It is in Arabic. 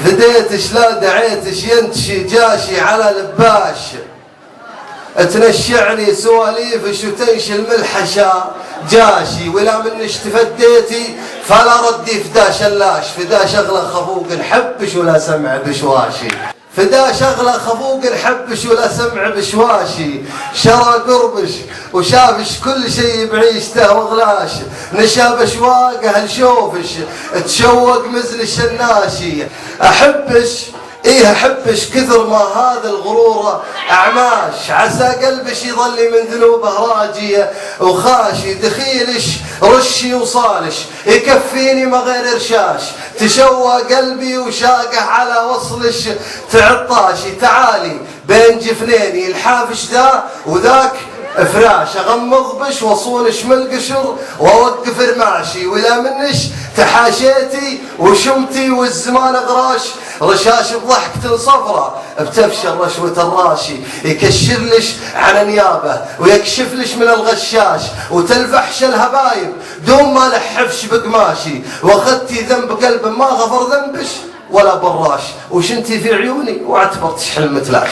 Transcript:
فديتش لا دعيتش ينتشي جاشي على لباش، تنشعني سواليفش وتنشي الملحشة جاشي، ولا منش تفديتي فلا ردي فدا شلاش، فدا شغله خفوق نحبش ولا سمع بشواشي، فدا شغله خفوق نحبش ولا سمع بشواشي، شرى قربش وشافش كل شي بعيشته وغلاش، نشا بشواقه نشوفش تشوق مزل الشناشي، احبش ايه احبش كثر ما هذا الغرور اعماش، عسى قلبش يظلي من ذنوبه راجي وخاشي، دخيلش رشي وصالش يكفيني ما غير ارشاش، تشوى قلبي وشاقه على وصلش تعطاشي، تعالي بين جفنيني الحافش ذا وذاك فراش، اغمض بش واصولش من القشر واوقف رماشي، ولا منش تحاشيتي وشمتي والزمان غراش، رشاش بضحكة صفرة بتفشل رشوة الراشي، يكشرلش عن نيابه ويكشفلش من الغشاش، وتلفحش الهبايب دون ما لحفش بقماشي، واخذتي ذنب قلب ما غفر ذنبش ولا براش، وشنتي في عيوني واعتبرتش حلم تلاش.